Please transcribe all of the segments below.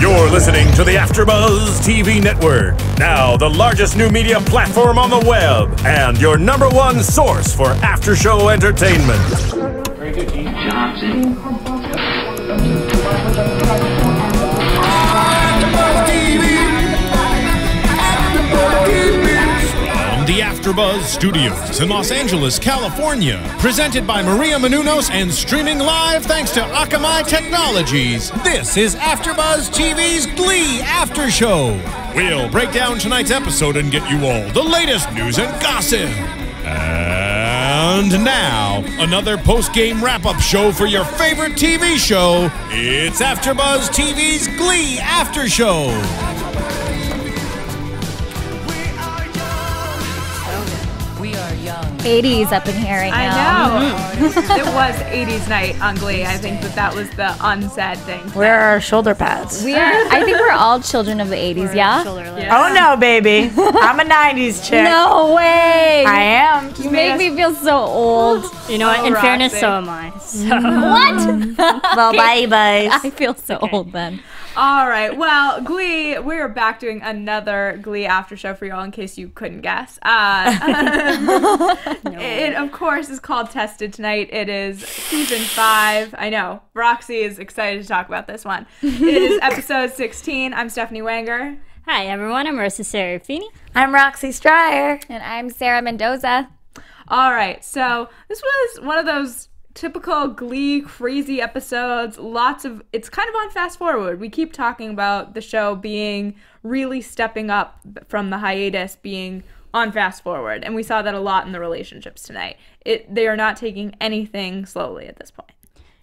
You're listening to the AFTERBUZZ TV network. Now the largest new media platform on the web and your #1 source for after-show entertainment. Very good, Keith Johnson. From the AFTERBUZZ Studios in Los Angeles, California, presented by Maria Menounos and streaming live thanks to Akamai Technologies. This is AFTERBUZZ TV's Glee After Show. We'll break down tonight's episode and get you all the latest news and gossip. And now, another post-game wrap-up show for your favorite TV show. It's AFTERBUZZ TV's Glee After Show. 80s up in here right now. I know. It was 80s night on Glee. I think that was the unsaid thing. Where are our shoulder pads? We are. I think we're all children of the 80s, yeah? Oh no, baby. I'm a 90s chick. No way. I am. You make me feel so old. You know what? In fairness, so am I. So. What? Well, bye, bye. I feel so old then. All right. Well, Glee, we're back doing another Glee after show for y'all in case you couldn't guess. It, of course, is called Tested tonight. It is season 5. I know. Roxy is excited to talk about this one. It is episode 16. I'm Stephanie Wenger. Hi, everyone. I'm Marisa Serafini. I'm Roxy Striar. And I'm Sarah Mendoza. All right. So this was one of those typical Glee crazy episodes. It's kind of on fast forward. We keep talking about the show being really stepping up from the hiatus, being on fast forward, and we saw that a lot in the relationships tonight. They are not taking anything slowly at this point.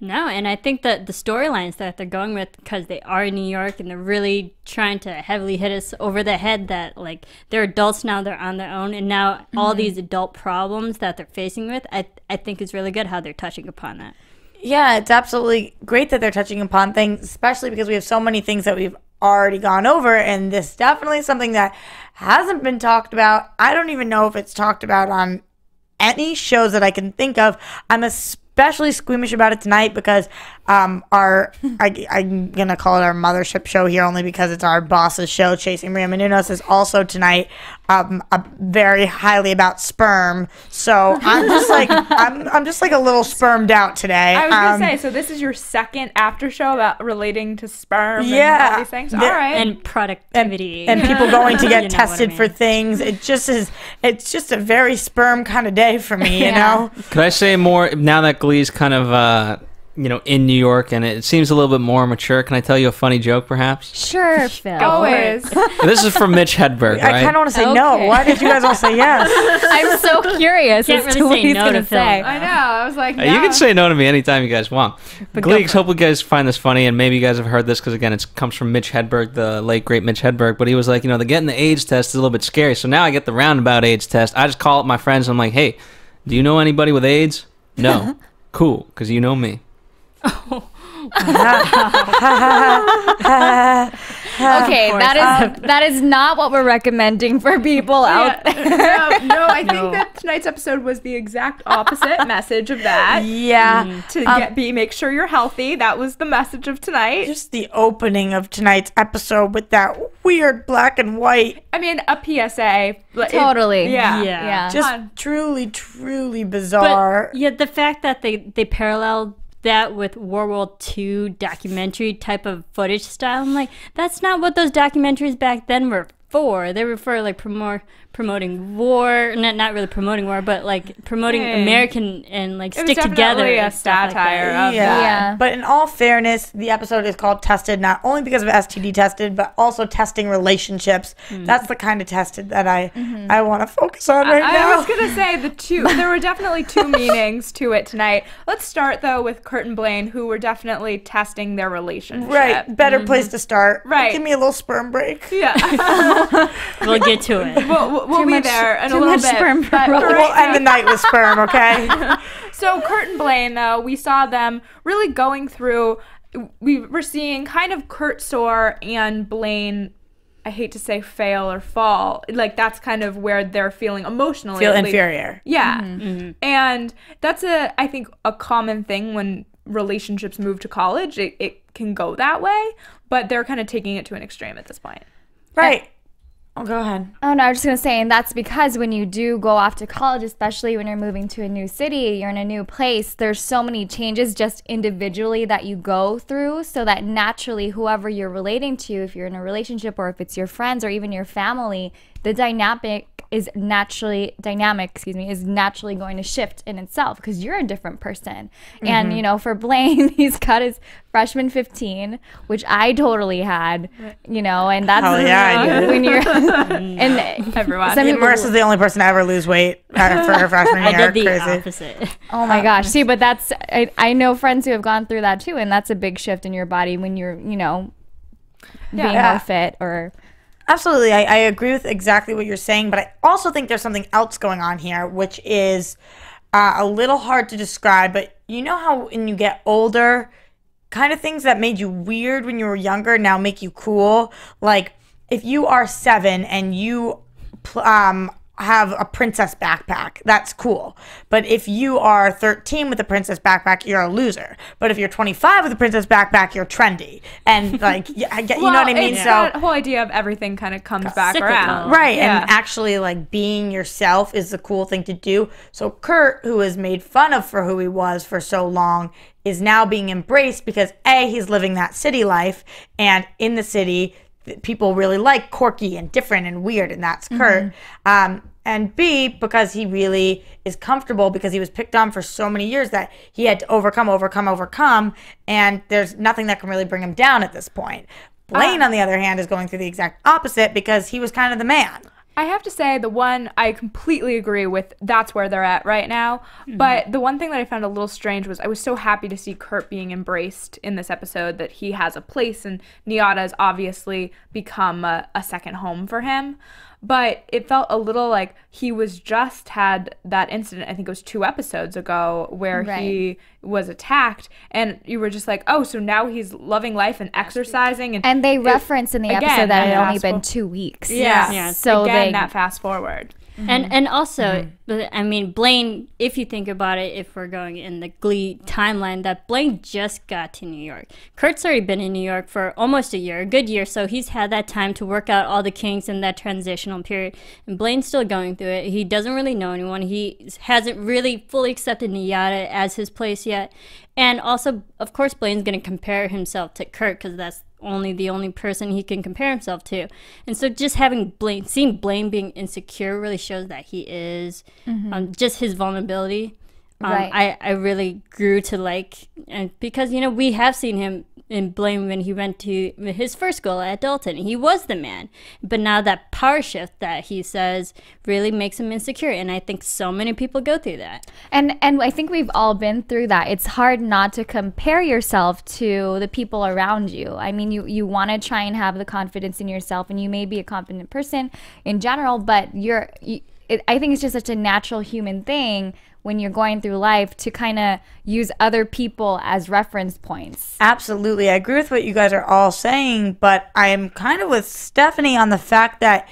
No, and I think that the storylines that they're going with, because they are in New York and they're really trying to heavily hit us over the head that, like, they're adults now, they're on their own, and now all these adult problems that they're facing with, I think is really good how they're touching upon that. Yeah, it's absolutely great that they're touching upon things, especially because we have so many things that we've already gone over, and this definitely is something that hasn't been talked about. I don't even know if it's talked about on any shows that I can think of. I'm especially squeamish about it tonight because I'm gonna call it our mothership show here only because it's our boss's show. Chasing Maria Menounos is also tonight very highly about sperm. So I'm just like I'm just like a little spermed out today. I was gonna say, so this is your second after show about relating to sperm and all these things. All right, and productivity and people going to get You know tested for things. It's just a very sperm kind of day for me, you know. Could I say more now that Glee's kind of in New York and it seems a little bit more mature? Can I tell you a funny joke, perhaps? Sure, Phil. Always. This is from Mitch Hedberg, right? I kind of want to say no. Why did you guys all say yes? I'm so curious Can't as really to what say he's no going to to Phil. say. I know. I was like, no. You can say no to me anytime you guys want. Glee, hope you guys find this funny, and maybe you guys have heard this because, again, it comes from Mitch Hedberg, the late, great Mitch Hedberg, but he was like, the getting the AIDS test is a little bit scary, so now I get the roundabout AIDS test. I just call up my friends, and I'm like, hey, do you know anybody with AIDS? No. Cool, because you know me. Okay, that is not what we're recommending for people out there. No, I think that tonight's episode was the exact opposite message of that. Yeah. Make sure you're healthy. That was the message of tonight. Just the opening of tonight's episode with that weird black and white. I mean, a PSA. Totally. Yeah. Just truly bizarre. But yeah, the fact that they paralleled that with World War II documentary type of footage style, I'm like, that's not what those documentaries back then were for. They were for like promoting war, not really promoting war, but like promoting American and like stick together. It was definitely a satire of that. Yeah. But in all fairness, the episode is called Tested, not only because of STD tested, but also testing relationships. That's the kind of tested that I want to focus on now. I was going to say there were definitely two meanings to it tonight. Let's start though with Kurt and Blaine, who were definitely testing their relationship. Right. Better place to start. Right. Give me a little sperm break. Yeah. We'll get to it. We'll be there in a little bit. Sperm We'll end the night with sperm, okay? So Kurt and Blaine, though, we saw them really going through. We were seeing kind of Kurt soar and Blaine, I hate to say fail or fall. Like, that's kind of where they're feeling emotionally. Feel inferior. Yeah. And that's I think a common thing when relationships move to college, it can go that way, but they're kind of taking it to an extreme at this point. Right. Oh, go ahead. Oh, no, I was just going to say, and that's because when you do go off to college, especially when you're moving to a new city, you're in a new place, there's so many changes just individually that you go through, so that naturally whoever you're relating to, if you're in a relationship or if it's your friends or even your family, the dynamic is naturally going to shift in itself because you're a different person. And you know, for Blaine, he's got his freshman 15, which I totally had, you know, and that's I did. when you're and Everyone. Marissa's the only person to ever lose weight for her freshman year. I did the Crazy. opposite. oh my gosh, see, but that's I know friends who have gone through that too, and that's a big shift in your body when you're, you know, being more fit or Absolutely. I agree with exactly what you're saying, but I also think there's something else going on here, which is a little hard to describe. But you know how when you get older, kind of things that made you weird when you were younger now make you cool? Like if you are 7 and you have a princess backpack, that's cool. But if you are 13 with a princess backpack, you're a loser. But if you're 25 with a princess backpack, you're trendy. And like, you know what I mean? It's So that whole idea of everything kind of comes back cyclical. around. right, Yeah. and actually like being yourself is the cool thing to do. So Kurt, who was made fun of for who he was for so long, is now being embraced because A, he's living that city life, and in the city people really like quirky and different and weird, and that's Kurt. And B, because he really is comfortable because he was picked on for so many years that he had to overcome, and there's nothing that can really bring him down at this point. Blaine, on the other hand, is going through the exact opposite because he was kind of the man. I have to say, the one I completely agree with, that's where they're at right now. But the one thing that I found a little strange was I was so happy to see Kurt being embraced in this episode, that he has a place, and Nyada has obviously become a second home for him. But it felt a little like he was just had that incident, I think it was 2 episodes ago, where he was attacked, and you were just like, oh, so now he's loving life and exercising. And they referenced in the episode that it had only been 2 weeks. Yeah. So again, that fast forward. And also, I mean, Blaine, if you think about it, if we're going in the Glee timeline, that Blaine just got to New York. Kurt's already been in New York for almost a year, a good year, so he's had that time to work out all the kinks in that transitional period. And Blaine's still going through it. He doesn't really know anyone. He hasn't really fully accepted Nyada as his place yet. And also, of course, Blaine's going to compare himself to Kurt because that's the only person he can compare himself to. And so just seeing Blaine being insecure really shows that he is, just his vulnerability. I really grew to like, and because, you know, we have seen him in Blaine when he went to his first school at Dalton. He was the man. But now that power shift that he says really makes him insecure. And I think so many people go through that. And I think we've all been through that. It's hard not to compare yourself to the people around you. I mean, you want to try and have the confidence in yourself, and you may be a confident person in general, but I think it's just such a natural human thing when you're going through life to kind of use other people as reference points. Absolutely. I agree with what you guys are all saying, but I am kind of with Stephanie on the fact that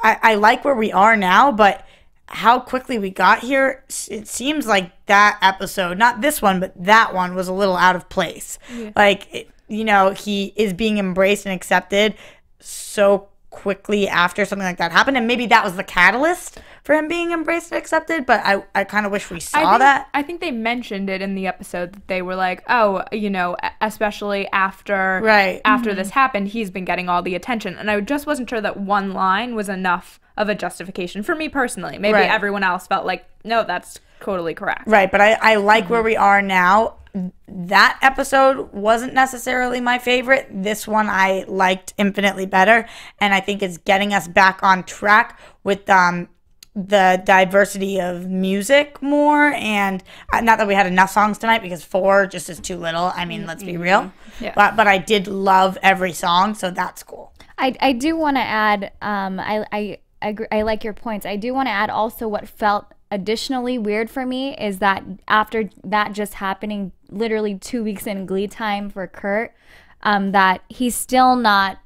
I like where we are now, but how quickly we got here, it seems like that episode, not this one, but that one was a little out of place. Yeah. Like, he is being embraced and accepted so quickly after something like that happened, and maybe that was the catalyst for him being embraced and accepted, but I kind of wish we saw that. I think they mentioned it in the episode that they were like, oh, especially after this happened, he's been getting all the attention, and I just wasn't sure that one line was enough of a justification for me personally. Maybe everyone else felt like, no, that's totally correct. Right, but I like where we are now. That episode wasn't necessarily my favorite. This one I liked infinitely better, and I think it's getting us back on track with the diversity of music more. And not that we had enough songs tonight, because 4 just is too little. I mean, let's be real. Yeah. But I did love every song, so that's cool. I do want to add, I agree, I like your points. I do want to add also what felt additionally weird for me is that after that just happening, literally 2 weeks in Glee time for Kurt, that he's still not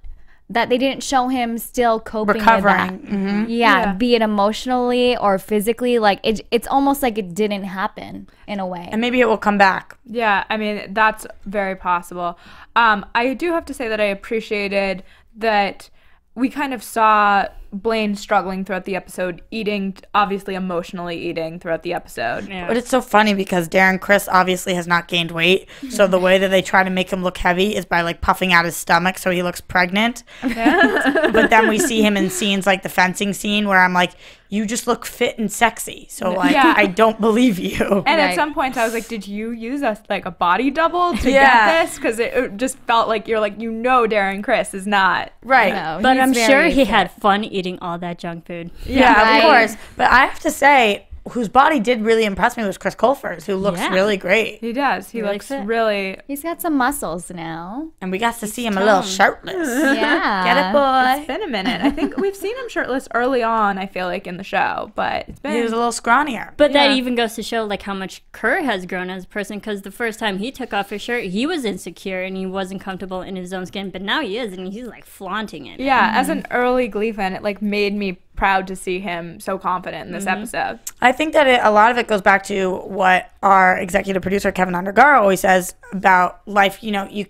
that they didn't show him still coping Recovering. with that. Yeah, be it emotionally or physically. Like, it's almost like it didn't happen in a way. And maybe it will come back. Yeah, I mean, that's very possible. I do have to say that I appreciated that we kind of saw Blaine struggling throughout the episode, eating, obviously emotionally eating throughout the episode. But it's so funny because Darren Criss obviously has not gained weight. So the way that they try to make him look heavy is by like puffing out his stomach so he looks pregnant. But then we see him in scenes like the fencing scene where I'm like, you just look fit and sexy. So like, I don't believe you. And at some points I was like, did you use a body double to get this? Because it just felt like you're like, Darren Criss is not. Right. No, But he's I'm very sure he fit. had fun eating all that junk food. Yeah, Right. of course. But I have to say, whose body did really impress me was Chris Colfer's, who looks really great. He does. He looks fit. really. He's got some muscles now. And we got to see him a little shirtless. Yeah. Get it, boy? It's been a minute. I think we've seen him shirtless early on, I feel like, in the show. But it's been. He was a little scrawnier. But that even goes to show like how much Kerr has grown as a person, because the first time he took off his shirt, he was insecure and he wasn't comfortable in his own skin, but now he is, and he's like flaunting it. Yeah, as an early Glee fan, it like made me proud to see him so confident in this episode. I think that a lot of it goes back to what our executive producer, Kevin Undergaro, always says about life. You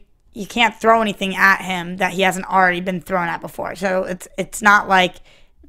can't throw anything at him that he hasn't already been thrown at before. So it's not like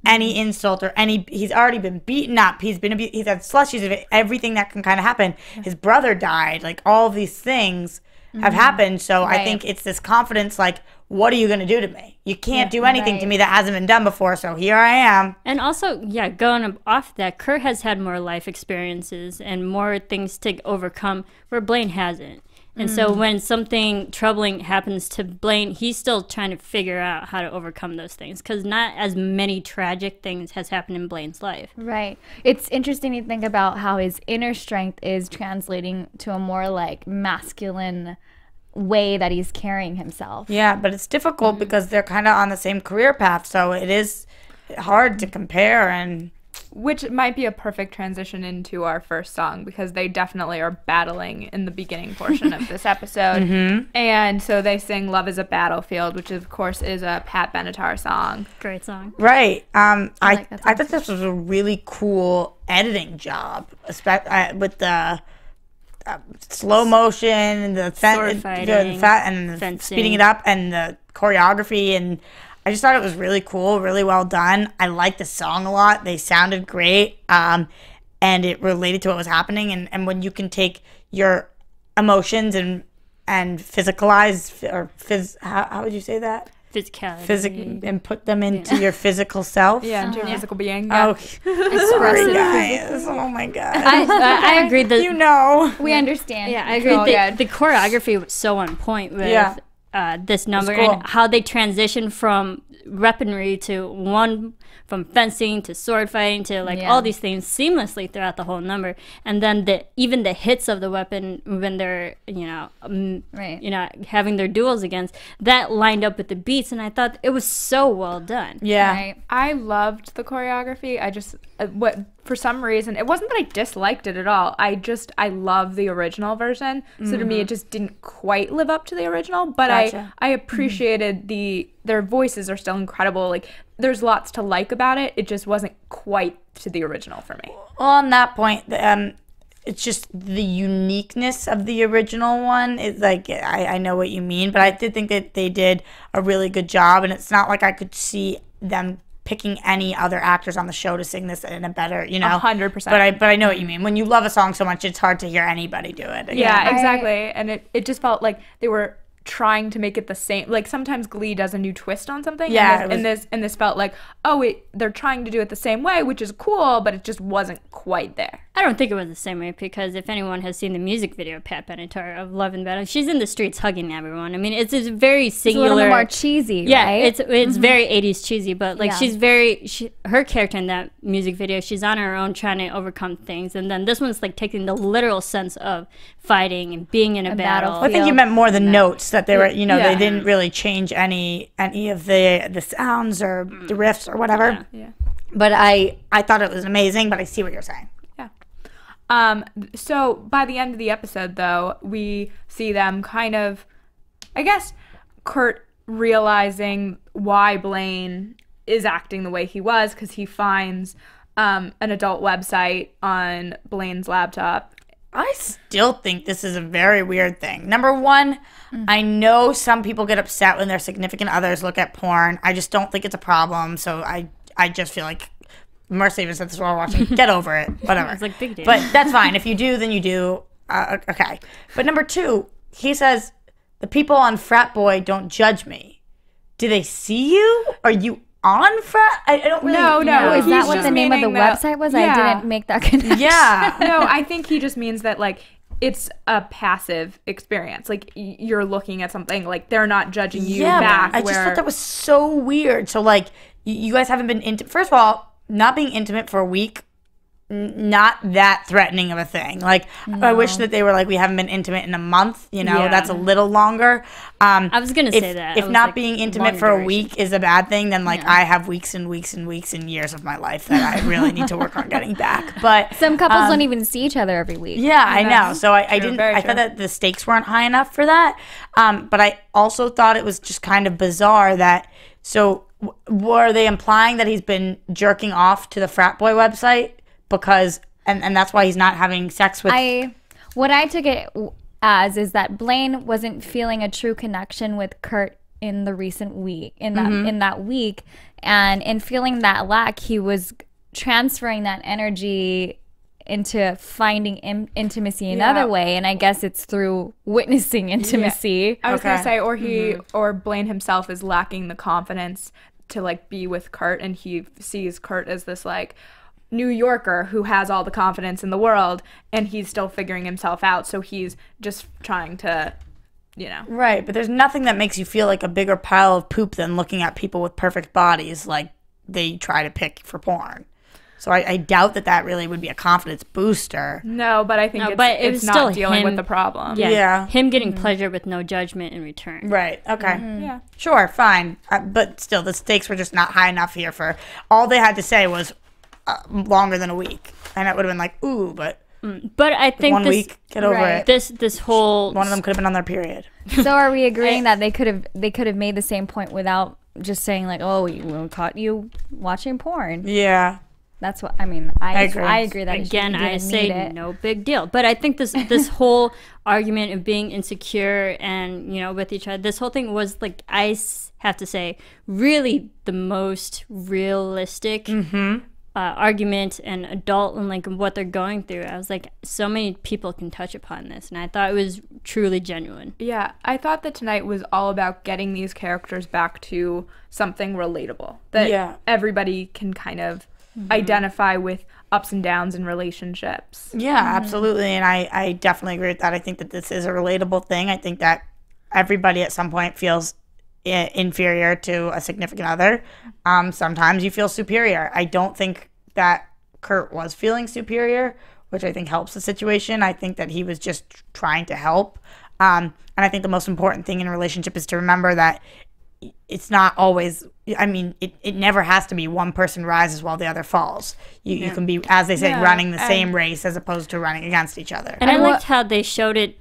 any insult or he's already been beaten up. He's had slushies, everything that can kind of happen. His brother died. Like, all of these things have happened. So I think it's this confidence, like, what are you going to do to me? You can't do anything to me that hasn't been done before, so here I am. And also, going off that, Kerr has had more life experiences and more things to overcome where Blaine hasn't. And so when something troubling happens to Blaine, he's still trying to figure out how to overcome those things, because not as many tragic things has happened in Blaine's life. Right. It's interesting to think about how his inner strength is translating to a more like masculine way that he's carrying himself. Yeah, but it's difficult because they're kind of on the same career path, so it is hard to compare. And which might be a perfect transition into our first song, because they definitely are battling in the beginning portion of this episode. And so they sing Love is a Battlefield, which of course is a Pat Benatar song. Great song. Right. like that I thought this was a really cool editing job, with the slow motion and the speeding it up and the choreography, and I just thought it was really cool, really well done. I liked the song a lot. They sounded great, and it related to what was happening. And when you can take your emotions and physicalize, or how would you say that? Physicality. And put them into your physical self. Yeah, into your physical being. Oh, sorry, guys. Oh my God. I agree that We understand. Yeah, I agree. The choreography was so on point with this number, cool. and how they transition from weaponry to from fencing to sword fighting to all these things seamlessly throughout the whole number. And then even the hits of the weapon when they're having their duels against, that lined up with the beats, and I thought it was so well done. Yeah. Right. I loved the choreography. I just for some reason, it wasn't that I disliked it at all. I love the original version. So to me, it just didn't quite live up to the original. But Gotcha. I appreciated their voices are still incredible. Like, there's lots to like about it. It just wasn't quite to the original for me. Well, on that point, it's just the uniqueness of the original one. It's like, I know what you mean, but I did think that they did a really good job, and it's not like I could see them picking any other actors on the show to sing this in a better, 100%. But I know what you mean. When you love a song so much, it's hard to hear anybody do it. Yeah, exactly. And it just felt like they were trying to make it the same. Like, sometimes Glee does a new twist on something. Yeah, and this felt like, they're trying to do it the same way, which is cool, but it just wasn't quite there. I don't think it was the same way, because if anyone has seen the music video of Pat Benatar of Love and Battle, she's in the streets hugging everyone. I mean, it's very singular. It's a little more cheesy, right? It's very 80s cheesy, but she's her character in that music video, she's on her own trying to overcome things, and then this one's like taking the literal sense of fighting and being in a battle. Well, I think you meant more the notes that they were, they didn't really change any of the sounds or the riffs or whatever. Yeah. But I thought it was amazing, but I see what you're saying. So by the end of the episode, though, we see them kind of, I guess, Kurt realizing why Blaine is acting the way he was, because he finds an adult website on Blaine's laptop. I still think this is a very weird thing. Number one, I know some people get upset when their significant others look at porn. I just don't think it's a problem. So I just feel like, Marissa even said this while watching, get over it, whatever. It's like big deal. But that's fine. If you do, then you do. Okay. But number two, he says, the people on Frat Boy don't judge me. Do they see you? Are you on Frat? I don't really know. No. Is He's that what just the name of the meaning that- website was? Yeah. I didn't make that connection. Yeah. No, I think he just means that, like, it's a passive experience. Like, you're looking at something, like, they're not judging you back. I just thought that was so weird. So, like, you guys haven't been intimate. First of all, not being intimate for a week, not that threatening of a thing. Like, I wish that they were like, we haven't been intimate in a month. You know, Yeah. that's a little longer. I was gonna say that. If I was not like, being intimate long for a duration. week is a bad thing, then, like, I have weeks and weeks and weeks and years of my life that I really need to work on getting back. But Some couples don't even see each other every week. yeah, I know. So I true, didn't. very I true. thought that the stakes weren't high enough for that. But I also thought it was just kind of bizarre that. So were they implying that he's been jerking off to the Frat Boy website because, and that's why he's not having sex with? What I took it as is that Blaine wasn't feeling a true connection with Kurt in the recent week, in that week, and in feeling that lack, he was transferring that energy into finding intimacy another way, and I guess it's through witnessing intimacy. I was gonna Okay. say, or he or Blaine himself is lacking the confidence to, like, be with Kurt, and he sees Kurt as this, like, New Yorker who has all the confidence in the world, and he's still figuring himself out, so he's just trying to, you know. Right, but there's nothing that makes you feel like a bigger pile of poop than looking at people with perfect bodies like they try to pick for porn. So I doubt that really would be a confidence booster. No, but I think No, it's, but it it's was not still dealing him- with the problem. Yeah. Him getting pleasure with no judgment in return. Right, okay. Yeah. Sure, fine. But still, the stakes were just not high enough here for... All they had to say was longer than a week. And it would have been like, ooh, but But I think 1 week, get over right. it. this whole One of them could have been on their period. So are we agreeing that they could have made the same point without just saying like, oh, we caught you watching porn? Yeah. That's what I mean. I agree. I agree that again, you I didn't say need it. no big deal. But I think this whole argument of being insecure and, you know, with each other, this whole thing was, like, have to say, really the most realistic argument and adult and, like, what they're going through. I was like, so many people can touch upon this, and I thought it was truly genuine. Yeah, I thought that tonight was all about getting these characters back to something relatable that everybody can kind of identify with ups and downs in relationships. Yeah, absolutely. And I definitely agree with that. I think that this is a relatable thing. I think that everybody at some point feels inferior to a significant other. Sometimes you feel superior. I don't think that Kurt was feeling superior, which I think helps the situation. I think that he was just trying to help. And I think the most important thing in a relationship is to remember that it's not always, I mean, it never has to be one person rises while the other falls. You can be, as they say, running the same race as opposed to running against each other. And I liked how they showed it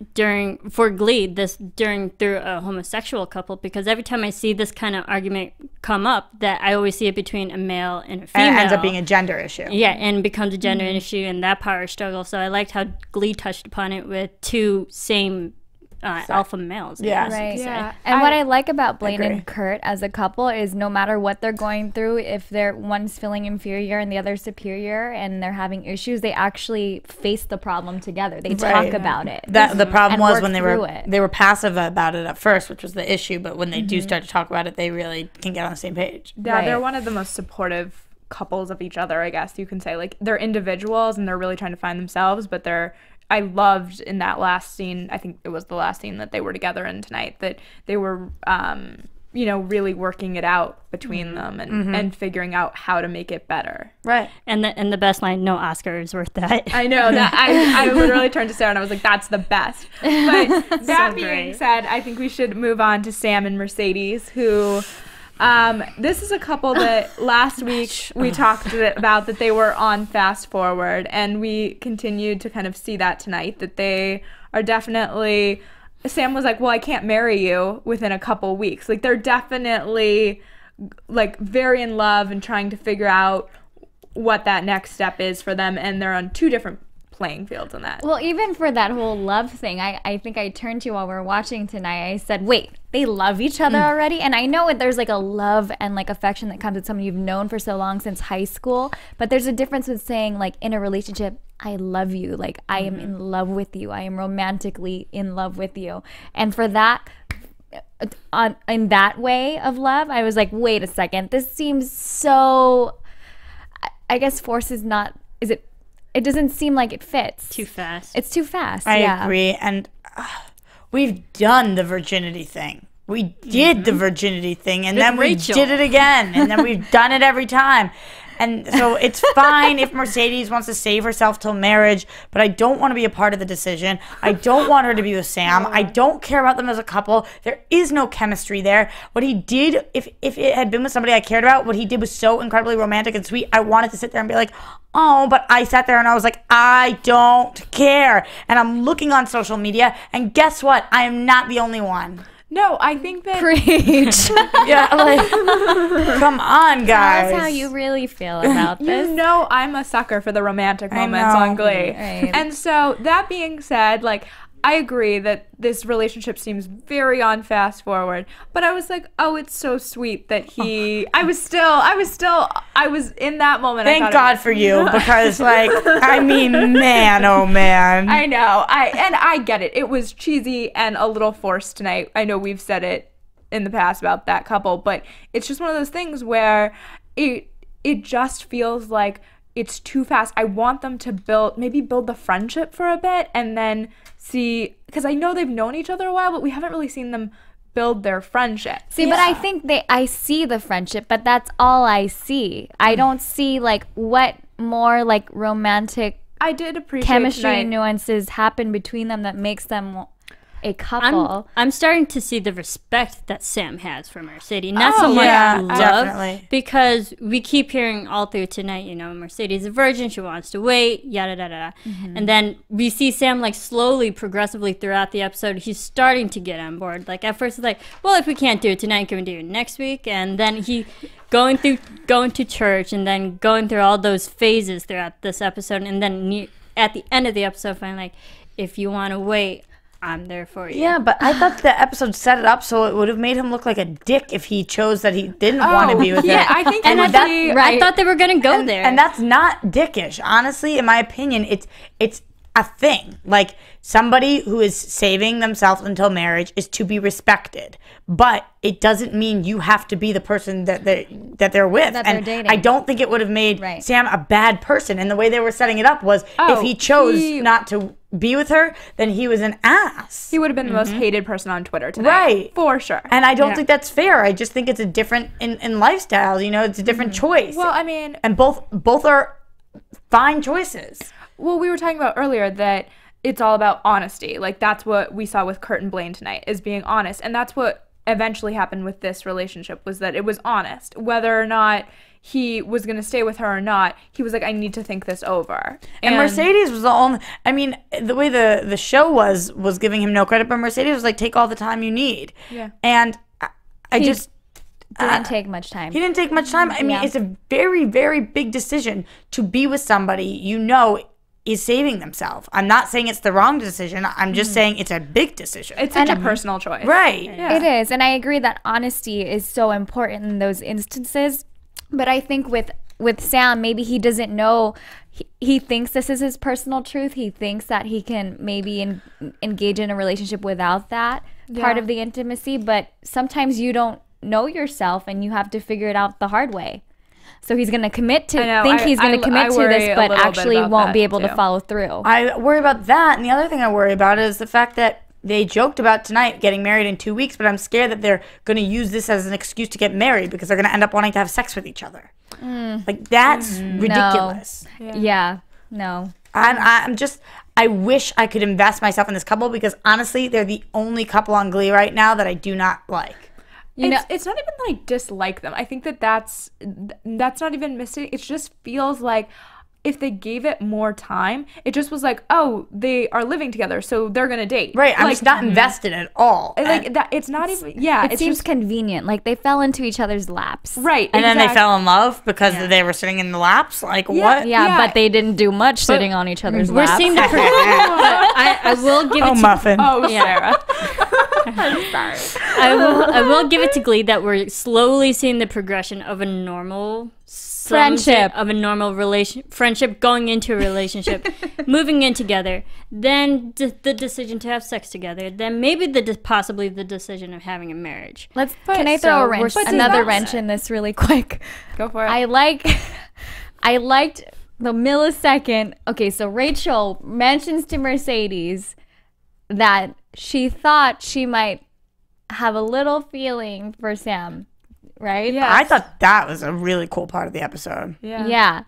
for Glee, through a homosexual couple, because every time I see this kind of argument come up, that I always see it between a male and a female. And it ends up being a gender issue. Yeah, and becomes a gender issue and that power struggle. So I liked how Glee touched upon it with two same alpha males. Yeah. Right. Yeah. And what I like about Blaine agree. and Kurt as a couple is no matter what they're going through, if they're one's feeling inferior and the other's superior and they're having issues, they actually face the problem together. They talk about it. That the problem and was work when through it. they were passive about it at first, which was the issue. But when they do start to talk about it, they really can get on the same page. Yeah, they're Right. one of the most supportive couples of each other, I guess you can say. Like, they're individuals and they're really trying to find themselves, but I loved in that last scene, I think it was the last scene that they were together in tonight, that they were, really working it out between them and figuring out how to make it better. Right. And the best line, no Oscar is worth that. I know that I literally turned to Sarah and I was like, that's the best. But that being great. said, I think we should move on to Sam and Mercedes, who this is a couple that last week we talked about, that they were on Fast Forward, and we continued to kind of see that tonight, that they are definitely Sam was like, well, I can't marry you within a couple weeks. Like, they're definitely, like, very in love and trying to figure out what that next step is for them, and they're on two different playing fields on that. Well, even for that whole love thing, I think I turned to you while we were watching tonight. I said, wait, they love each other already? And I know there's like a love and like affection that comes with someone you've known for so long since high school, but there's a difference with saying, like, in a relationship, I love you, like, I am in love with you, I am romantically in love with you. And for that, in that way of love, I was like, wait a second, this seems so, I guess force is not, is it? It doesn't seem like it fits. Too fast. It's too fast. I agree. And we've done the virginity thing. We did the virginity thing, and then we did it again, and then we've done it every time. And so it's fine if Mercedes wants to save herself till marriage, but I don't want to be a part of the decision. I don't want her to be with Sam. I don't care about them as a couple. There is no chemistry there. What he did, if it had been with somebody I cared about, what he did was so incredibly romantic and sweet. I wanted to sit there and be like, oh, but I sat there and I was like, I don't care. And I'm looking on social media, and guess what? I am not the only one. No, I think that... Preach. Yeah, like, come on, guys. Tell us how you really feel about this. You know I'm a sucker for the romantic moments on Glee. Right. And so, that being said, like, I agree that this relationship seems very on fast forward, but I was like, oh, it's so sweet that he... I was in that moment. Thank God for you, because, like, I mean, man, oh man. I know. I get it. It was cheesy and a little forced tonight. I know we've said it in the past about that couple, but it's just one of those things where it just feels like it's too fast. I want them to build the friendship for a bit, and then see, because I know they've known each other a while, but we haven't really seen them build their friendship. See, but I think I see the friendship, but that's all I see. I don't see, like, what more, like, romantic I did appreciate chemistry tonight. nuances happen between them that makes them a couple. I'm starting to see the respect that Sam has for Mercedes, not so much love, definitely. because we keep hearing all through tonight, you know, Mercedes is a virgin, she wants to wait, yada da da. And then we see Sam, like, slowly, progressively throughout the episode, he's starting to get on board. Like, at first it's like, well, if we can't do it tonight, can we do it next week? And then he going to church, and then going through all those phases throughout this episode, and then at the end of the episode, finally, like, if you want to wait, I'm there for you. Yeah, but I thought the episode set it up so it would have made him look like a dick if he chose that he didn't want to be with her. Yeah, I think and I thought they were going to go there. And that's not dickish. Honestly, in my opinion, it's a thing. Like, somebody who is saving themselves until marriage is to be respected. But it doesn't mean you have to be the person that they're with. That and they're dating. I don't think it would have made Right. Sam a bad person. And the way they were setting it up was if he chose not to be with her, then he was an ass. He would have been the most hated person on Twitter tonight. Right. For sure. And I don't think that's fair. I just think it's a different in lifestyles, you know, it's a different choice. Well, I mean... And both are fine choices. Well, we were talking about earlier that it's all about honesty. Like, that's what we saw with Kurt and Blaine tonight, is being honest. And that's what eventually happened with this relationship, was that it was honest. Whether or not he was going to stay with her or not, he was like, I need to think this over. And Mercedes was the only... I mean, the way the show was giving him no credit, but Mercedes was like, take all the time you need. Yeah. And I just... Didn't take much time. He didn't take much time. I mean, it's a very, very big decision to be with somebody you know is saving themselves. I'm not saying it's the wrong decision. I'm just saying it's a big decision. It's such a personal choice. Right. Yeah. It is, and I agree that honesty is so important in those instances. But I think with Sam, maybe he doesn't know. He thinks this is his personal truth. He thinks that he can maybe engage in a relationship without that part of the intimacy. But sometimes you don't know yourself, and you have to figure it out the hard way. So he's going to commit to he's going to commit to this, but actually won't be able to follow through. I worry about that. And the other thing I worry about is the fact that they joked about tonight getting married in 2 weeks, but I'm scared that they're going to use this as an excuse to get married because they're going to end up wanting to have sex with each other. Like, that's ridiculous. No. Yeah. No. I wish I could invest myself in this couple because honestly, they're the only couple on Glee right now that I do not like. It's not even that I dislike them. I think that's not even missing. It just feels like if they gave it more time, it just was like, oh, they are living together, so they're gonna date. Right. I'm just not invested at all. Like that. It's not even. Yeah. It seems convenient. Like they fell into each other's laps. Right. And then they fell in love because they were sitting in the laps. Like what? Yeah, but they didn't do much sitting on each other's We're laps. seeing the. I will give it to muffin. Oh, Sarah. I'm sorry. I will give it to Glee that we're slowly seeing the progression of a normal Friendship. of a normal friendship going into a relationship, moving in together, then the decision to have sex together, then maybe possibly the decision of having a marriage. Can I throw another wrench in this really quick? Go for it. I liked the millisecond. Okay, so Rachel mentions to Mercedes that she thought she might have a little feeling for Sam, right? Yeah. I thought that was a really cool part of the episode. Yeah.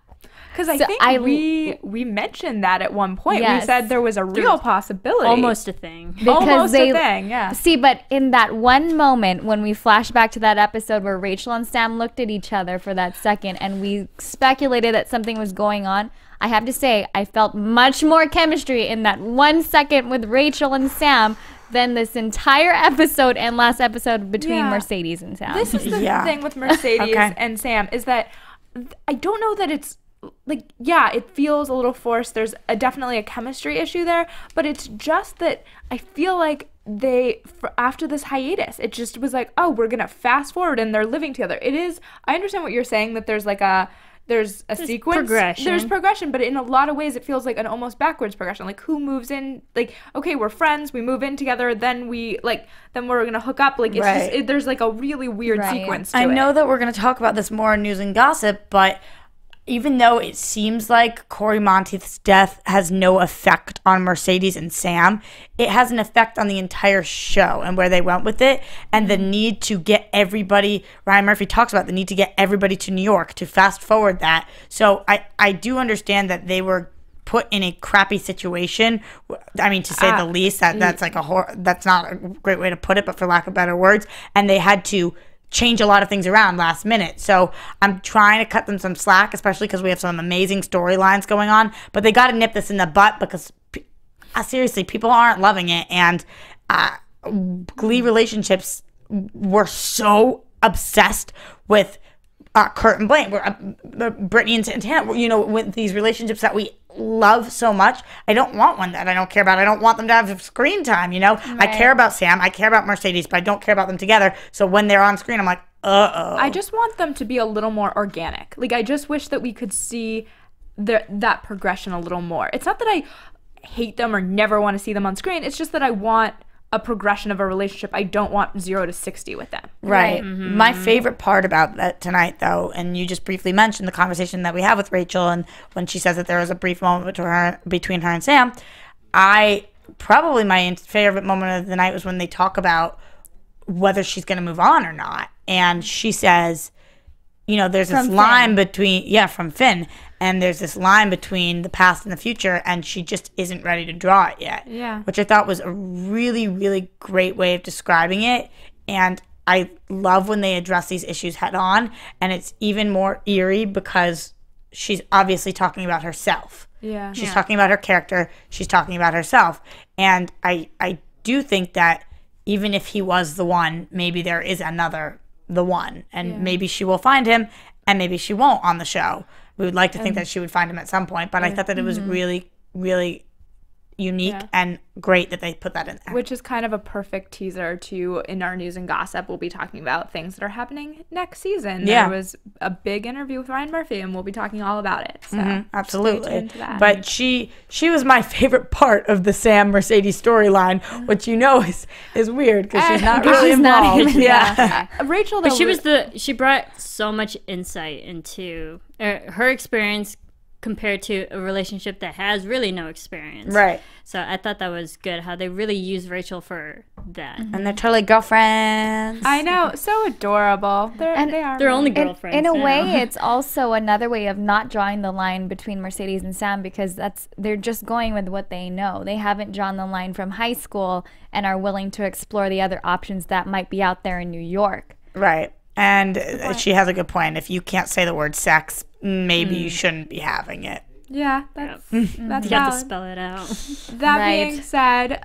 Because I think we mentioned that at one point. Yes. We said there was a real possibility. Almost a thing. Almost a thing, yeah. See, but in that one moment when we flash back to that episode where Rachel and Sam looked at each other for that second and we speculated that something was going on, I have to say I felt much more chemistry in that 1 second with Rachel and Sam than this entire episode and last episode between Mercedes and Sam. This is the thing with Mercedes and Sam is that I don't know that it's like, yeah, it feels a little forced. There's definitely a chemistry issue there, but it's just that I feel like after this hiatus, it just was like, oh, we're going to fast forward and they're living together. It is, I understand what you're saying, that there's like there's sequence. Progression. There's progression, but in a lot of ways it feels like an almost backwards progression. Like who moves in, like, okay, we're friends, we move in together, then we're gonna hook up. Like it's just, there's like a really weird sequence to it. I know that we're gonna talk about this more in news and gossip, but even though it seems like Corey Monteith's death has no effect on Mercedes and Sam, it has an effect on the entire show and where they went with it, and the need to get everybody, Ryan Murphy talks about the need to get everybody to New York, to fast forward that. So I do understand that they were put in a crappy situation. I mean, to say the least, that's like that's not a great way to put it, but for lack of better words, and they had to change a lot of things around last minute. So I'm trying to cut them some slack, especially because we have some amazing storylines going on, but they got to nip this in the butt because seriously, people aren't loving it. And Glee relationships were so obsessed with Kurt and Blaine, Brittany and Santana, with these relationships that we love so much. I don't want one that I don't care about. I don't want them to have screen time, Right. I care about Sam, I care about Mercedes, but I don't care about them together. So when they're on screen, I'm like, uh-oh. I just want them to be a little more organic. Like, I just wish that we could see that progression a little more. It's not that I hate them or never want to see them on screen. It's just that I want a progression of a relationship. I don't want 0 to 60 with them. Right. Mm-hmm. My favorite part about that tonight, though, and you just briefly mentioned the conversation that we have with Rachel, and when she says that there was a brief moment between her and Sam, probably my favorite moment of the night was when they talk about whether she's going to move on or not. And she says, there's this line between, from Finn, and there's this line between the past and the future, and she just isn't ready to draw it yet. Yeah. Which I thought was a really, really great way of describing it. And I love when they address these issues head on, and it's even more eerie because she's obviously talking about herself. Yeah. She's talking about her character. She's talking about herself. And I do think that even if he was the one, maybe there is the one, and maybe she will find him, and maybe she won't on the show. We would like to think that she would find him at some point, but I thought that it was really, really unique and great that they put that in there. Which is kind of a perfect teaser to, in our news and gossip, we'll be talking about things that are happening next season. Yeah. There was a big interview with Ryan Murphy, and we'll be talking all about it. So absolutely. stay tuned to that. But she was my favorite part of the Sam Mercedes storyline, which is weird because she's not really involved. Rachel, though, but she brought so much insight into her experience compared to a relationship that has really no experience. Right. So I thought that was good, how they really used Rachel for that. And they're totally girlfriends. I know, so adorable. They are. They're only girlfriends. In a now. way, it's also another way of not drawing the line between Mercedes and Sam, because they're just going with what they know. They haven't drawn the line from high school and are willing to explore the other options that might be out there in New York. Right. And she has a good point. If you can't say the word sex, maybe you shouldn't be having it. Yeah, that's You have to valid. spell it out. That Right. being said,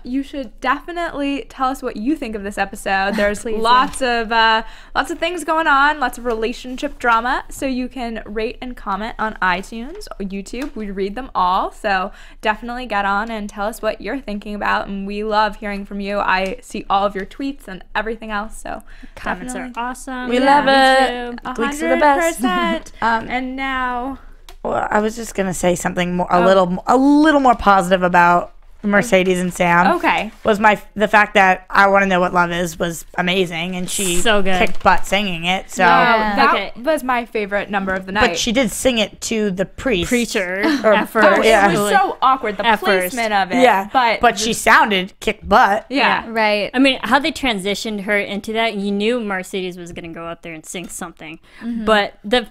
you should definitely tell us what you think of this episode. There's lots of things going on, lots of relationship drama. So you can rate and comment on iTunes or YouTube. We read them all. So definitely get on and tell us what you're thinking about. And we love hearing from you. I see all of your tweets and everything else. So Comments are definitely awesome. We love it. too. Gleeks are the best. 100%. And now... Well, I was just gonna say something more, a little more positive about Mercedes and Sam. Okay. Was the fact that I Want to Know What Love Is was amazing, and she So good. kicked butt singing it. So, That Okay. was my favorite number of the night. but she did sing it to the priest. Preacher Or- at first. Oh, Yeah. it was so awkward, the At first. placement of it. Yeah, But she sounded kicked butt. yeah. Right. I mean, how they transitioned her into that, you knew Mercedes was gonna go out there and sing something. But the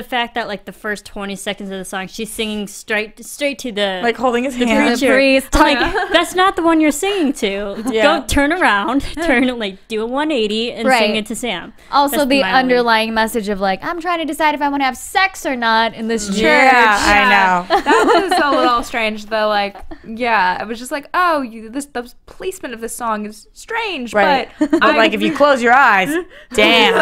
fact that like the first 20 seconds of the song, she's singing straight to the Like holding his hand. preacher. Like that's not the one you're singing to. Yeah. Go turn around, do a 180 and Right. sing it to Sam. Also, That's the my only- underlying message of like, I'm trying to decide if I want to have sex or not in this church. Yeah, I know. That was a little strange. The like, yeah, it was just like, oh, the placement of this song is strange, Right. but But like if you close your eyes, damn.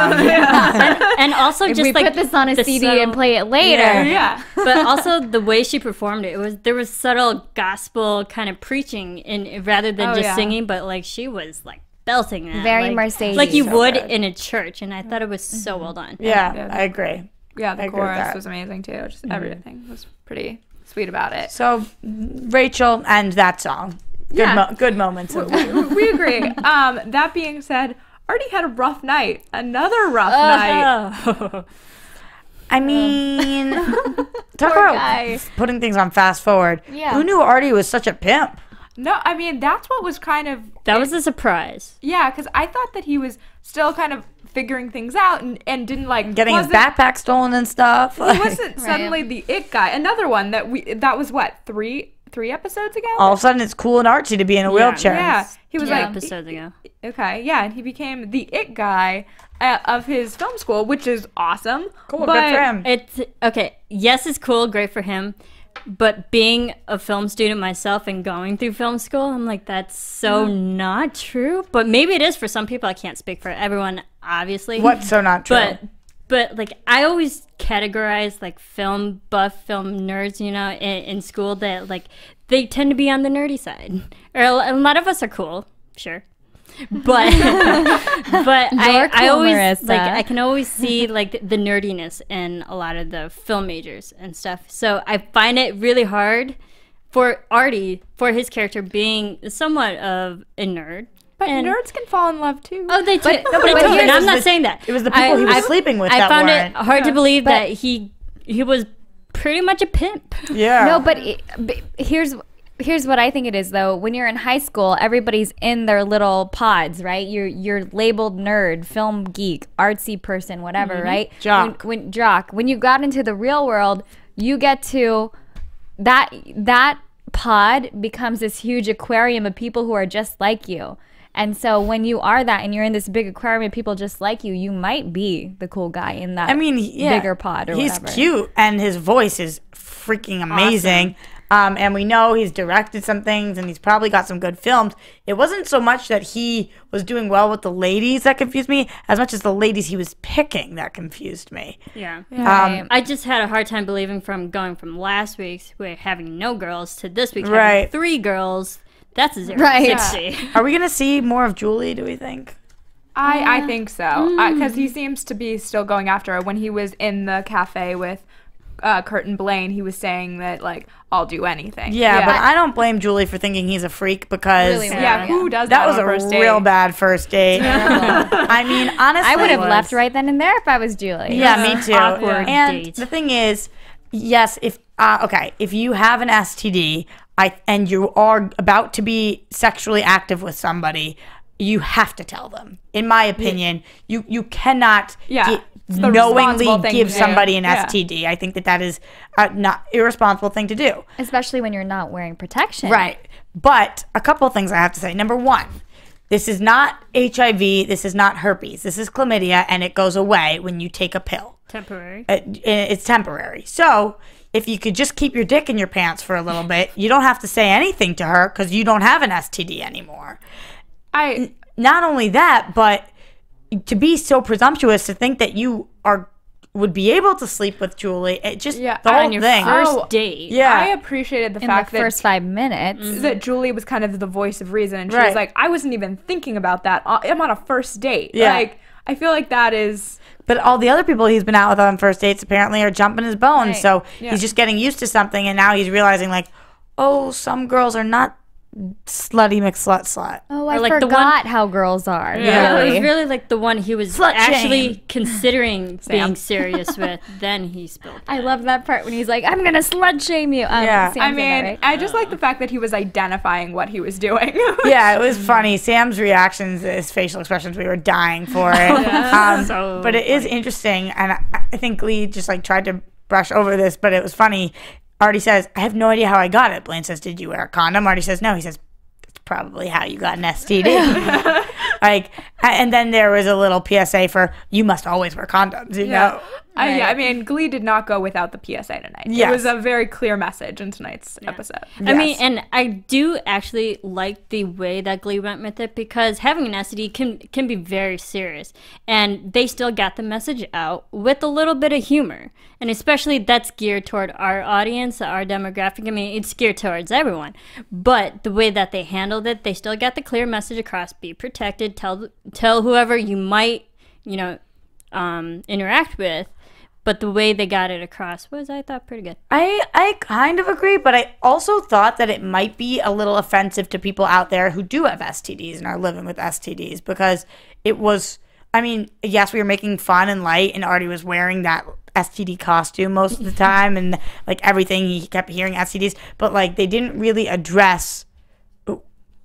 And also If just we like put this on a the CD subtle- and play it later. yeah, but also the way she performed it, there was subtle gospel kind of preaching in rather than Oh, just yeah. singing, but like she was like belting that Very like, Mercedes. like you So would good. in a church, and I thought it was so well done. Yeah, I agree. yeah. The I agree with chorus that. was amazing too. Just everything was pretty sweet about it. So Rachel and that song. Good, Yeah. good moments. Of We agree. That being said, Artie had a rough night. Another rough night. Oh. I mean, talk Poor about guy. putting things on fast forward. Yeah. Who knew Artie was such a pimp? No, I mean that's what was kind of That was a surprise. yeah, because I thought that he was still kind of figuring things out and didn't like Getting his wasn't- backpack stolen and stuff. He wasn't suddenly the it guy. Another one that was what three episodes ago. All of a sudden, it's cool and artsy to be in a wheelchair. Yeah, he was 2 like episodes ago. okay, yeah, and he became the it guy of his film school, which is awesome. Cool, but good for him. It's okay. Yes, it's cool, great for him. But being a film student myself and going through film school, I'm like, that's so not true. But maybe it is for some people. I can't speak for everyone, obviously. What's so not true? But like I always categorize like film buff, film nerds, you know, in school that like they tend to be on the nerdy side. Or a lot of us are cool, sure. But I cool, always Marisa. like I can always see like the nerdiness in a lot of the film majors and stuff. So I find it really hard for Artie, for his character being somewhat of a nerd. But And- nerds can fall in love too. Oh, they do. but And I'm not the- saying that. it was the people he was sleeping with I that found weren't. it hard to believe that he was pretty much a pimp. Yeah. No, but here's what I think it is though. When you're in high school, everybody's in their little pods, right? You're labeled nerd, film geek, artsy person, whatever, right? Jock. When you got into the real world, you get to that pod becomes this huge aquarium of people who are just like you. And so when you are that and you're in this big aquarium of people just like you, you might be the cool guy in that bigger pod or he's whatever. cute and his voice is freaking amazing. And we know he's directed some things and he's probably got some good films. It wasn't so much that he was doing well with the ladies that confused me as much as the ladies he was picking that confused me. Yeah. Right. I just had a hard time believing from going from last week's where having no girls to this week Right. having 3 girls. That's a 0 Right. 60. Are we going to see more of Julie, do we think? I think so because he seems to be still going after her. When he was in the cafe with Kurt and Blaine, he was saying that like I'll do anything. Yeah, but I don't blame Julie for thinking he's a freak because Really yeah, who does that that? was on first a date? real bad first date. I mean, honestly, I would have it left was. right then and there if I was Julie. Yeah, me too. Awkward And date. the thing is, yes, if you have an STD, and you are about to be sexually active with somebody, you have to tell them. In my opinion, you cannot Yeah, it's the knowingly responsible thing give to do. somebody an Yeah. STD. I think that is a not irresponsible thing to do. Especially when you're not wearing protection. Right. But a couple of things I have to say. Number one, this is not HIV. This is not herpes. This is chlamydia, and it goes away when you take a pill. Temporary. It's temporary. So if you could just keep your dick in your pants for a little bit, you don't have to say anything to her because you don't have an STD anymore. Not only that, but to be so presumptuous to think that you would be able to sleep with Julie, it just the whole thing. First date. Yeah, I appreciated the fact the first 5 minutes that Julie was kind of the voice of reason, and she was like, I wasn't even thinking about that. I'm on a first date. Yeah. Like, I feel like that is. But all the other people he's been out with on first dates apparently are jumping his bones. Right. So he's just getting used to something, and now he's realizing, like, oh, some girls are not slutty McSlut. Oh, I Or like the forgot how girls are. Yeah, it Really. was really like the one he was Slut actually shame. considering being serious with. Then he spilled. I love that part when he's like, I'm going to slut shame you. Yeah. Sam I said mean, that, right? I just like the fact that he was identifying what he was doing. Yeah, it was funny. Sam's reactions, his facial expressions, we were dying for it. So but it is interesting, and I think Lee just like tried to brush over this, but it was funny. Artie says, I have no idea how I got it. Blaine says, did you wear a condom? Artie says, no. He says, that's probably how you got an STD. Like, and then there was a little PSA for, you must always wear condoms, you know? Yeah, I mean, Glee did not go without the PSA tonight. Yes. It was a very clear message in tonight's episode. I mean, and I do actually like the way that Glee went with it, because having an STD can be very serious, and they still got the message out with a little bit of humor, and especially that's geared toward our audience, our demographic. I mean, it's geared towards everyone, but the way that they handled it, they still got the clear message across: be protected, tell whoever you might, interact with. But the way they got it across was, I thought, pretty good. I kind of agree, but I also thought that it might be a little offensive to people out there who do have STDs and are living with STDs, because it was, I mean, yes, we were making fun and light, and Artie was wearing that STD costume most of the time, and like everything, he kept hearing STDs, but like they didn't really address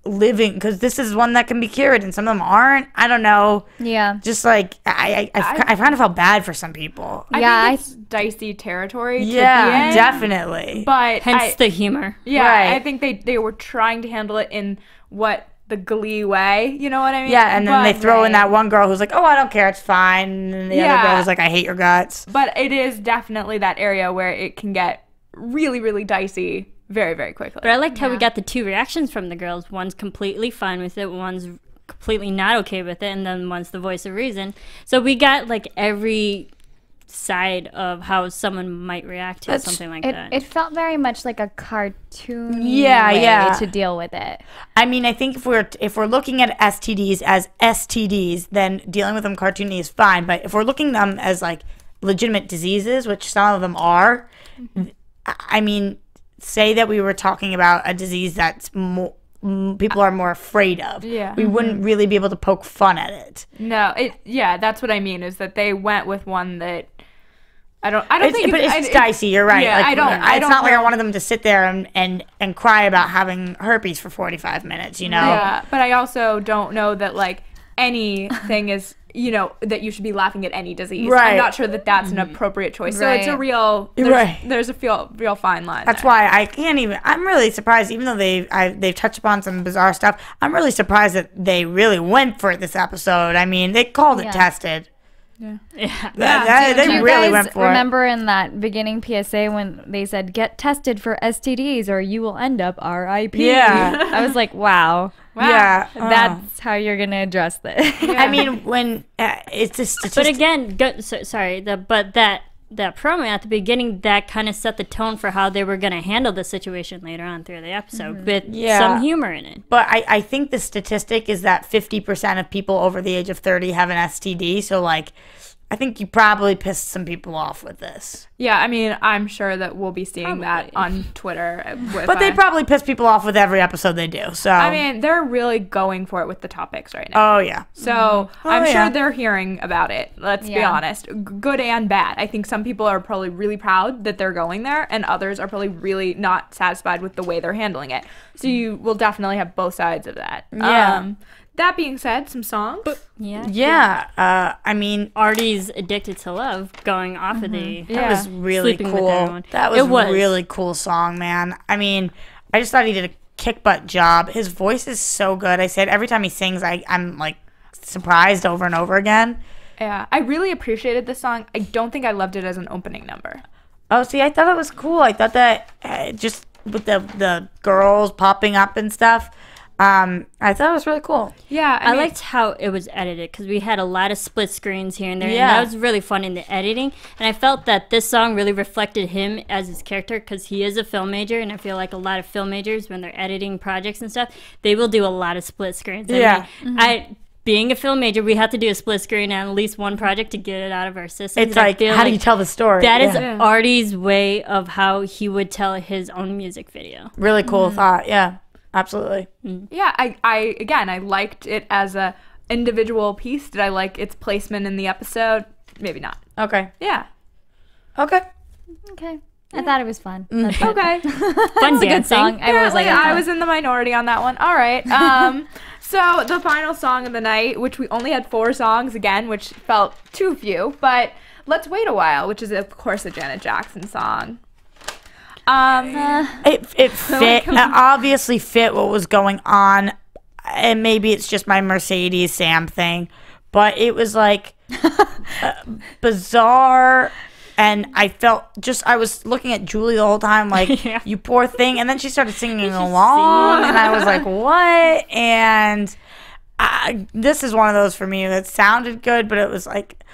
living, because this is one that can be cured and some of them aren't. I don't know. Yeah. Just like I kind of felt bad for some people. I think it's dicey territory. Yeah, to be in, definitely. But Hence the humor. yeah, Right. I think they were trying to handle it in the Glee way. You know what I mean? Yeah, and then they But- throw in that one girl who's like, "Oh, I don't care, it's fine," and then the other girl was like, "I hate your guts." But it is definitely that area where it can get really, really dicey very, very quickly. But I liked how we got the two reactions from the girls. One's completely fine with it, one's completely not okay with it, and then one's the voice of reason. So we got like every side of how someone might react to something like that. It felt very much like a cartoon Yeah. to deal with it. I mean, I think if we're looking at STDs as STDs, then dealing with them cartoony is fine. But if we're looking at them as like legitimate diseases, which some of them are, I mean, say that we were talking about a disease that's more people are more afraid of. Yeah. We wouldn't really be able to poke fun at it. No, that's what I mean, is that they went with one that I don't think But it's dicey. You're right. Yeah, like, I don't It's not like I know. wanted them to sit there and cry about having herpes for 45 minutes. You know. Yeah, but I also don't know that like anything is, that you should be laughing at any disease. Right. I'm not sure that that's an appropriate choice. So it's a Right. real there's a real fine line. That's there. why I can't even. I'm really surprised, even though they've touched upon some bizarre stuff. I'm really surprised that they really went for it this episode. I mean, they called it tested. Yeah. They Do you really guys went for remember in that beginning PSA when they said, get tested for STDs or you will end up RIP? Yeah. I was like, wow. it. Yeah, That's how you're going to address this. I mean, when it's a statistic. But again, that promo at the beginning, that kind of set the tone for how they were going to handle the situation later on through the episode with some humor in it. But I think the statistic is that 50% of people over the age of 30 have an STD. So, like, I think you probably pissed some people off with this. Yeah, I mean, I'm sure that we'll be seeing that on Twitter. But they probably piss people off with every episode they do. So I mean, they're really going for it with the topics right now. oh yeah. So I'm yeah. sure they're hearing about it. Let's be Yeah. honest. Good and bad. I think some people are probably really proud that they're going there, and others are probably really not satisfied with the way they're handling it. So you will definitely have both sides of that. Yeah. That being said, some songs. Yeah. I mean, Artie's Addicted to Love going off of the that was really Sleeping with cool. Everyone. That was It was. a really cool song, man. I mean, I just thought he did a kick butt job. His voice is so good. I said every time he sings, I'm like surprised over and over again. Yeah, I really appreciated this song. I don't think I loved it as an opening number. Oh, see, I thought it was cool. I thought that just with the girls popping up and stuff, I thought it was really cool. Yeah, I liked how it was edited because we had a lot of split screens here and there, Yeah. and that was really fun in the editing. And I felt that this song really reflected him as his character because he is a film major, and I feel like a lot of film majors, when they're editing projects and stuff, they will do a lot of split screens. Yeah. Being a film major, we have to do a split screen on at least one project to get it out of our system. It's like, how do you tell the story? That is Artie's way of how he would tell his own music video. really cool thought. Yeah, absolutely. Yeah, I liked it as a individual piece. Did I like its placement in the episode? Maybe not. Okay. Yeah. Okay. Okay. I thought it was fun. That's it. Okay. Fun It's a good song. I was like, I was in the minority on that one. All right. So the final song of the night, which we only had 4 songs again, which felt too few, but Let's Wait a While, which is of course a Janet Jackson song. It fit. It obviously fit what was going on, and maybe it's just my Mercedes Sam thing, but it was like bizarre. And I felt I was looking at Julie the whole time, like, you poor thing. And then she started singing along, and I was like, what? And this is one of those for me that sounded good, but it was like,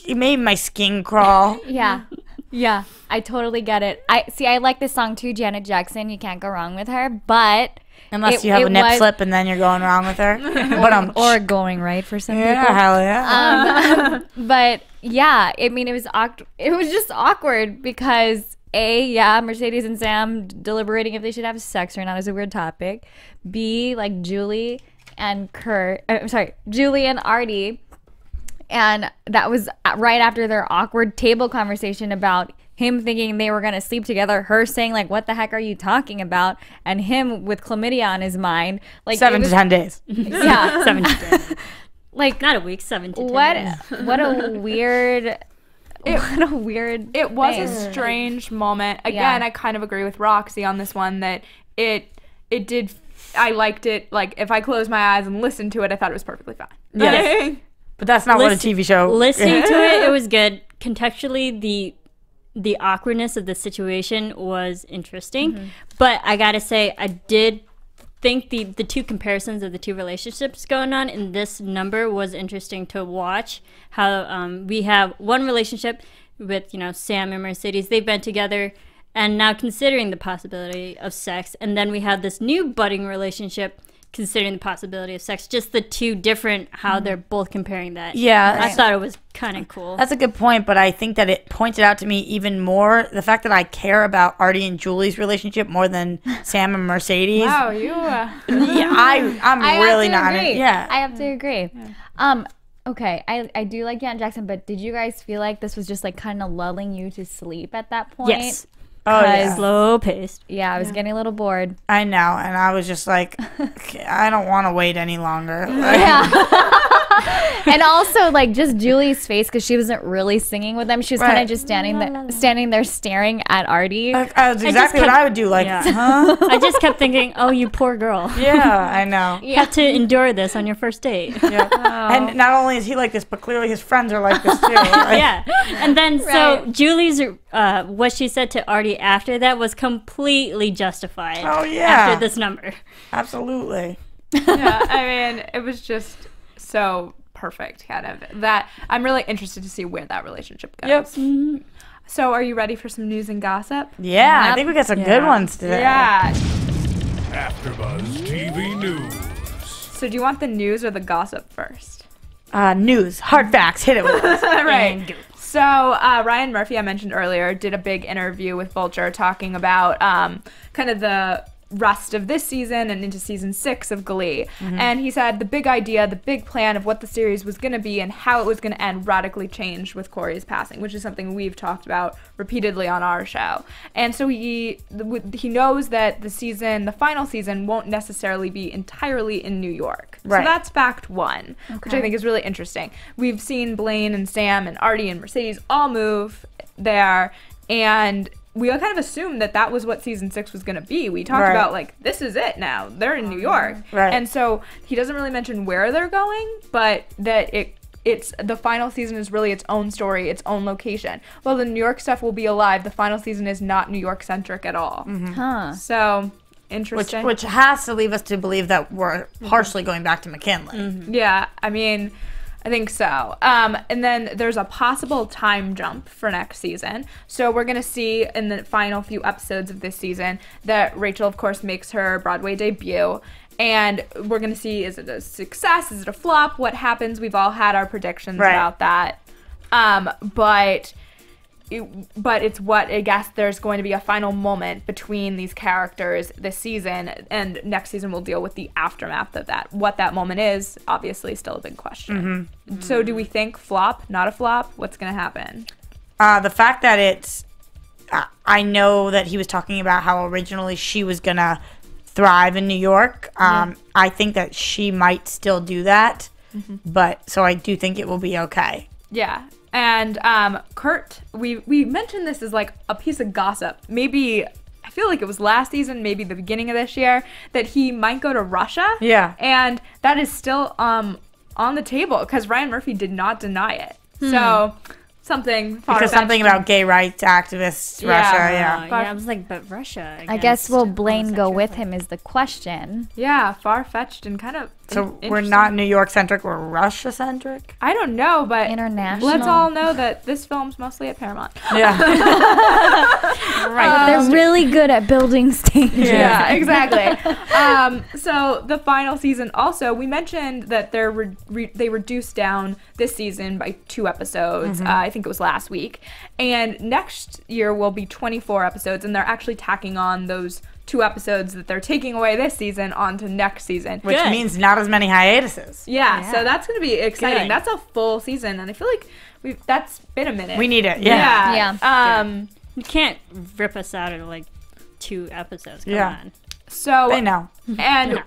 it made my skin crawl. Yeah. Yeah. I totally get it. I like this song too, Janet Jackson. You can't go wrong with her, but Unless you have a nip slip and then you're going wrong with her. But or going right for some yeah, people. hell yeah. But yeah, I mean, it was just awkward because Mercedes and Sam deliberating if they should have sex or not is a weird topic. B, like Julie and Julie and Artie, and that was right after their awkward table conversation about him thinking they were going to sleep together, her saying, like, what the heck are you talking about? And him with chlamydia on his mind. Like 7 to 10 days. Yeah. 7 to 10. Like, Not a week, 7 to 10 days. what a weird... It was a strange moment. Again, I kind of agree with Roxy on this one that it did... I liked it. Like, if I closed my eyes and listened to it, I thought it was perfectly fine. Yes. But that's not what a TV show... Listening to it was good. Contextually, the awkwardness of the situation was interesting, but I gotta say, I did think the two comparisons of the two relationships going on in this number was interesting to watch. How we have one relationship with Sam and Mercedes, they've been together and now considering the possibility of sex, and then we have this new budding relationship considering the possibility of sex. Just the two different, how they're both comparing that. Yeah. I thought it was kind of cool. That's a good point, but I think that it pointed out to me even more the fact that I care about Artie and Julie's relationship more than Sam and Mercedes. Wow, you... Yeah, I'm really not... Yeah. I have to agree. Yeah. Okay, I do like Janet Jackson, but did you guys feel like this was just like kind of lulling you to sleep at that point? Yes. Oh, yeah. Slow paced. Yeah, I was getting a little bored. I know, and I was just like, I don't want to wait any longer. And also, like, just Julie's face, because she wasn't really singing with them. She was kind of just standing there staring at Artie. That's exactly what I would do. Like, huh? I just kept thinking, oh, you poor girl. Yeah, I know. You have to endure this on your first date. Yeah. And not only is he like this, but clearly his friends are like this too. Like, Yeah. And then, so Julie's, what she said to Artie after that was completely justified. Oh, yeah. After this number. Absolutely. Yeah, I mean, it was just so perfect, kind of. That I'm really interested to see where that relationship goes. Yep. Mm-hmm. So, are you ready for some news and gossip? Yeah, I think we got some good ones today. Yeah. AfterBuzz TV News. So, do you want the news or the gossip first? News, hard facts, hit it with us. Right. So, Ryan Murphy, I mentioned earlier, did a big interview with Vulture talking about kind of the rest of this season and into season 6 of Glee. And he said the big idea, the big plan of what the series was going to be and how it was going to end radically changed with Corey's passing, which is something we've talked about repeatedly on our show. And so he knows that the final season won't necessarily be entirely in New York. Right. So that's fact one, which I think is really interesting. We've seen Blaine and Sam and Artie and Mercedes all move there, and we all kind of assumed that was what season 6 was going to be. We talked about, like, this is it now. They're in New York. Right. And so he doesn't really mention where they're going, but that it's the final season is really its own story, its own location. Well, the New York stuff will be alive. The final season is not New York centric at all. Huh. So interesting. Which has to leave us to believe that we're partially going back to McKinley. Yeah, I mean, I think so. And then there's a possible time jump for next season. So we're going to see in the final few episodes of this season that Rachel, of course, makes her Broadway debut. And we're going to see, is it a success? Is it a flop? What happens? We've all had our predictions about that. But it's what, I guess, there's going to be a final moment between these characters this season, and next season we'll deal with the aftermath of that. What that moment is, obviously, still a big question. So do we think flop, not a flop? What's going to happen? The fact that it's, I know that he was talking about how originally she was going to thrive in New York. I think that she might still do that, but so I do think it will be okay. Yeah. And Kurt, we mentioned this as like a piece of gossip. Maybe, I feel like it was last season, maybe the beginning of this year, that he might go to Russia. Yeah. And that is still on the table because Ryan Murphy did not deny it. So something Because something about gay rights activists, Russia, Yeah, I was like, but Russia. I guess will Blaine go with him is the question. Yeah, far-fetched and kind of So we're not New York centric, we're Russia centric. I don't know, but International. let's all know that this film's mostly at Paramount. Yeah. Right. They're really good at building stages. Yeah, exactly. So the final season also, we mentioned that they reduced down this season by 2 episodes. I think it was last week. And next year will be 24 episodes, and they're actually tacking on those 2 episodes that they're taking away this season onto next season. Which means not as many hiatuses. Yeah, so that's going to be exciting. Good. That's a full season, and I feel like that's been a minute. We need it, Yeah. You can't rip us out of like 2 episodes. Come on. So They know. And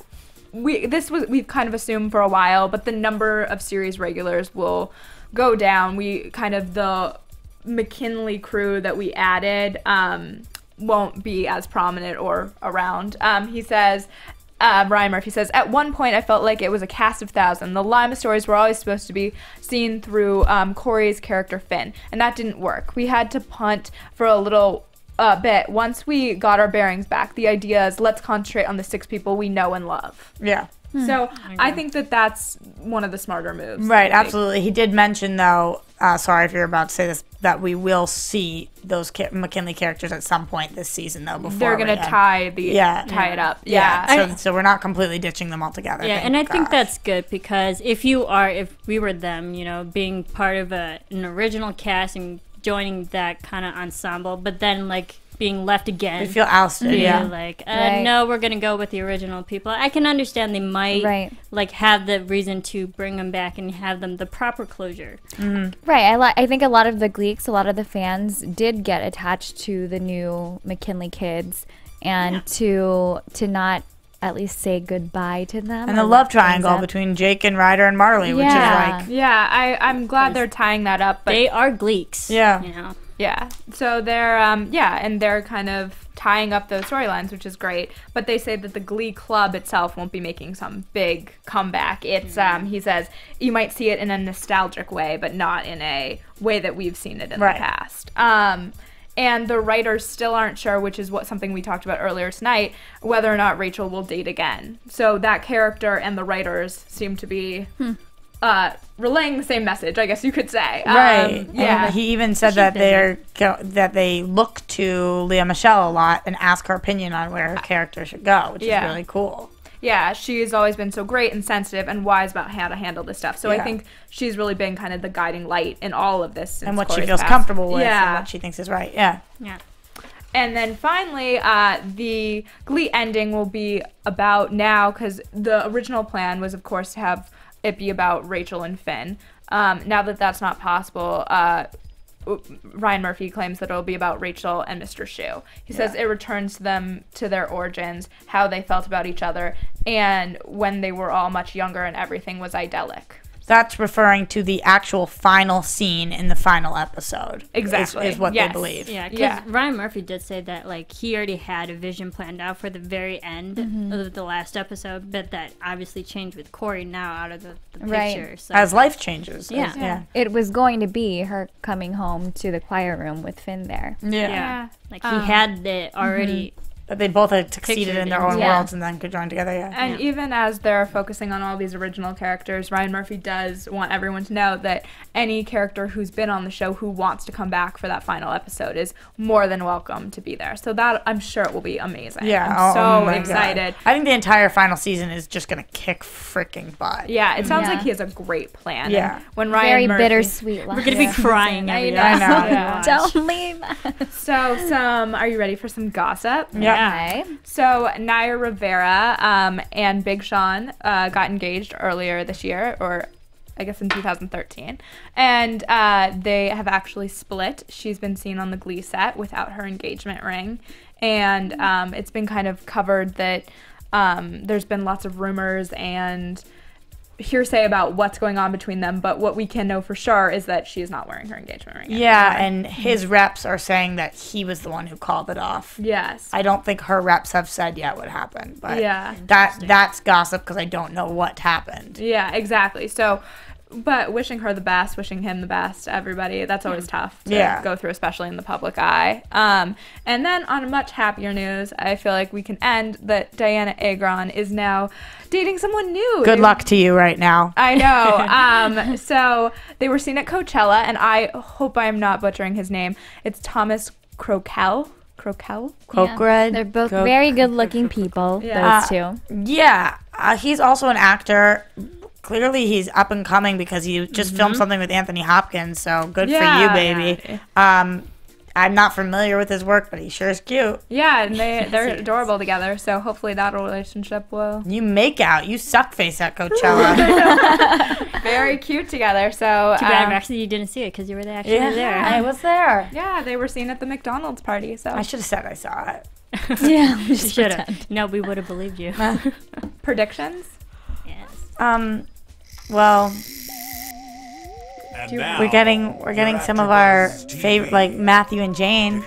we've kind of assumed for a while, but the number of series regulars will go down. The McKinley crew that we added won't be as prominent or around. He says, Ryan Murphy says, at one point I felt like it was a cast of 1,000. The Lima stories were always supposed to be seen through Corey's character Finn, and that didn't work. We had to punt for a little bit. Once we got our bearings back, the idea is let's concentrate on the 6 people we know and love. Yeah. So I think that's one of the smarter moves. Right, absolutely. He did mention, though, sorry if you're about to say this, that we will see those McKinley characters at some point this season, though, before they're going to tie it up. Yeah. So we're not completely ditching them altogether. Yeah, and I think that's good because if we were them, being part of an original cast and joining that kind of ensemble, but then like being left again. We feel ousted, Like, no, we're going to go with the original people. I can understand they might like have the reason to bring them back and have them the proper closure. Right. I think a lot of the Gleeks, a lot of the fans did get attached to the new McKinley kids and to not at least say goodbye to them. And the love triangle between Jake and Ryder and Marley, which is like... Yeah, I'm glad they're tying that up. But they are Gleeks. Yeah. Yeah. So they're, and they're kind of tying up those storylines, which is great. But they say that the Glee Club itself won't be making some big comeback. It's, he says, you might see it in a nostalgic way, but not in a way that we've seen it in the past. And the writers still aren't sure, which is something we talked about earlier tonight, whether or not Rachel will date again. So that character and the writers seem to be relaying the same message, I guess you could say. Right. And he even said that they look to Lea Michele a lot and ask her opinion on where her character should go, which is really cool. Yeah, she's always been so great and sensitive and wise about how to handle this stuff. So I think she's really been kind of the guiding light in all of this. And what she feels comfortable with and what she thinks is right. Yeah. And then finally, the Glee ending will be about now, because the original plan was, of course, to have it be about Rachel and Finn. Now that that's not possible, Ryan Murphy claims that it'll be about Rachel and Mr. Shu. He says it returns them to their origins, how they felt about each other, and when they were all much younger and everything was idyllic. that's referring to the actual final scene in the final episode. Exactly. Is what Yes. they believe. Yeah, because Yeah. Ryan Murphy did say that, like, he already had a vision planned out for the very end of the last episode, but that obviously changed with Corey now out of the Right. picture. So. As life changes. Yeah. Yeah. It was going to be her coming home to the quiet room with Finn there. Yeah. Like, he had it already. That they both had succeeded in their own Yeah. worlds and then could join together. Yeah. And even as they're focusing on all these original characters, Ryan Murphy does want everyone to know that any character who's been on the show who wants to come back for that final episode is more than welcome to be there. So that, I'm sure it will be amazing. Yeah. I'm so my excited. God. I think the entire final season is just going to kick freaking butt. Yeah, it sounds Yeah. like he has a great plan. Yeah. And when Ryan Very Murphy, bittersweet. We're going to be crying every know. episode. I know. we Yeah. watch. Don't leave. So are you ready for some gossip? Yeah. Okay. So Naya Rivera and Big Sean got engaged earlier this year, or I guess in 2013, and they have actually split. She's been seen on the Glee set without her engagement ring, and it's been kind of covered that there's been lots of rumors and hearsay about what's going on between them, but what we can know for sure is that she is not wearing her engagement ring Yeah, anymore. and his reps are saying that he was the one who called it off. Yes. I don't think her reps have said yet what happened, but Yeah. that's gossip because I don't know what happened. Yeah, exactly. So, but wishing her the best, wishing him the best, everybody, that's always tough to go through, especially in the public eye. And then on a much happier news, I feel like we can end that Diana Agron is now dating someone new. Good luck to you right now. I know. So they were seen at Coachella, and I hope I'm not butchering his name. It's Thomas Crocal. Cokered. They're both very good-looking people. Yeah. Those two. Yeah, he's also an actor. Clearly, he's up and coming because he just filmed something with Anthony Hopkins. So good for you, baby. I'm not familiar with his work, but he sure is cute. Yeah, and they're adorable together. So hopefully that relationship will You make out. You suck face at Coachella. very cute together. So Too bad, actually, you didn't see it because you were actually there. I was there. yeah, they were seen at the McDonald's party. So I should have said I saw it. Yeah. You should have. No, we would have believed you. predictions. Yes. Well, And now, we're getting some of our favorite, like Matthew and Jane.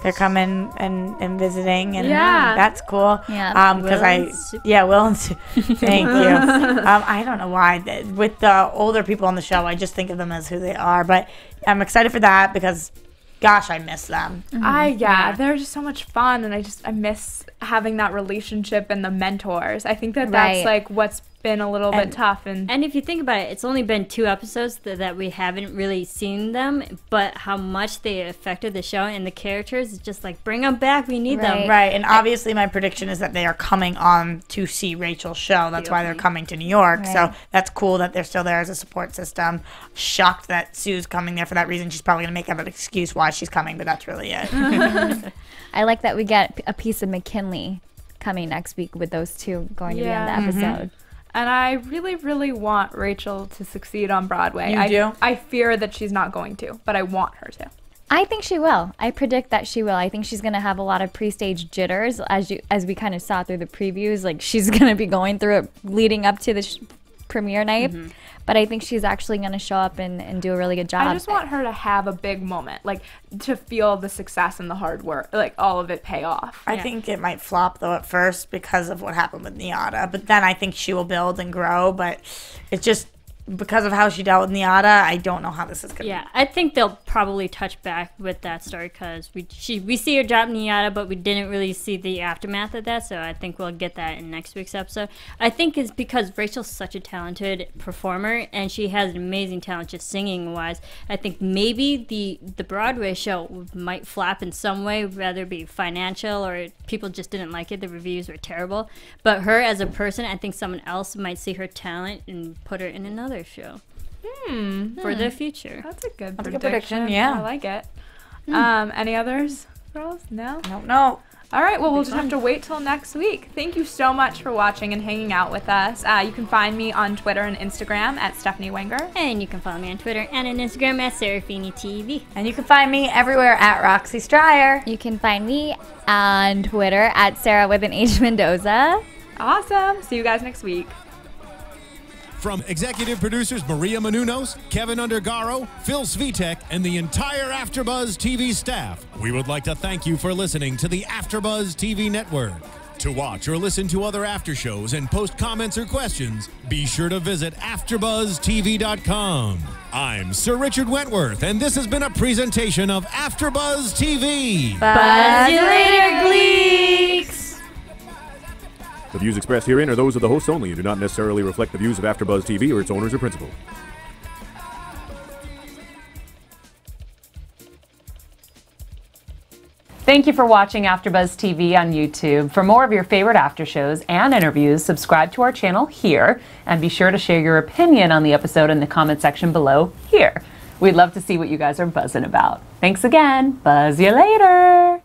They're coming and visiting, and Yeah. that's cool. Yeah. Because Will and Sue. Will and Sue. Thank you. I don't know why with the older people on the show, I just think of them as who they are. But I'm excited for that because, gosh, I miss them. They're just so much fun, and I miss having that relationship and the mentors. I think that's Right. like what's been a little bit tough. And if you think about it, it's only been 2 episodes that we haven't really seen them, but how much they affected the show and the characters, it's just like, bring them back, we need them. Right, and obviously my prediction is that they are coming on to see Rachel's show. That's why they're coming to New York. So Right. that's cool that they're still there as a support system. Shocked that Sue's coming there for that reason. She's probably going to make up an excuse why she's coming, but that's really it. I like that we get a piece of McKinley coming next week with those two going to be on the episode. And I really, really want Rachel to succeed on Broadway. You do? I fear that she's not going to, but I want her to. I think she will. I predict that she will. I think she's going to have a lot of pre-stage jitters, as we kind of saw through the previews. Like, she's going to be going through it leading up to the premiere night. But I think she's actually going to show up and do a really good job. I just want her to have a big moment, like to feel the success and the hard work, like all of it pay off. I think it might flop, though, at first because of what happened with Niata. But then I think she will build and grow. But it's just because of how she dealt with Niata, I don't know how this is going to Yeah, I think they'll probably touch back with that story because we see her drop Niata, but we didn't really see the aftermath of that, so I think we'll get that in next week's episode. I think it's because Rachel's such a talented performer, and she has an amazing talent just singing-wise. I think maybe the Broadway show might flop in some way, whether it be financial or people just didn't like it, the reviews were terrible. But her as a person, I think someone else might see her talent and put her in another show for the future. That's a good a prediction. good prediction, yeah. I like it. Any others, girls? No? No. All right, well, we'll just have to wait till next week. Thank you so much for watching and hanging out with us. You can find me on Twitter and Instagram at Stephanie Wenger. And you can follow me on Twitter and on Instagram at Serafini TV. And you can find me everywhere at Roxy Striar. You can find me on Twitter at Sarah with an H Mendoza. Awesome. See you guys next week. From executive producers Maria Menounos, Kevin Undergaro, Phil Svitek, and the entire AfterBuzz TV staff, we would like to thank you for listening to the AfterBuzz TV network. To watch or listen to other after shows and post comments or questions, be sure to visit AfterBuzzTV.com. I'm Sir Richard Wentworth, and this has been a presentation of AfterBuzz TV. Buzz you later, Gleeks! The views expressed herein are those of the hosts only and do not necessarily reflect the views of AfterBuzz TV or its owners or principals. Thank you for watching AfterBuzz TV on YouTube. For more of your favorite after shows and interviews, subscribe to our channel here, and be sure to share your opinion on the episode in the comment section below here. We'd love to see what you guys are buzzing about. Thanks again. Buzz you later.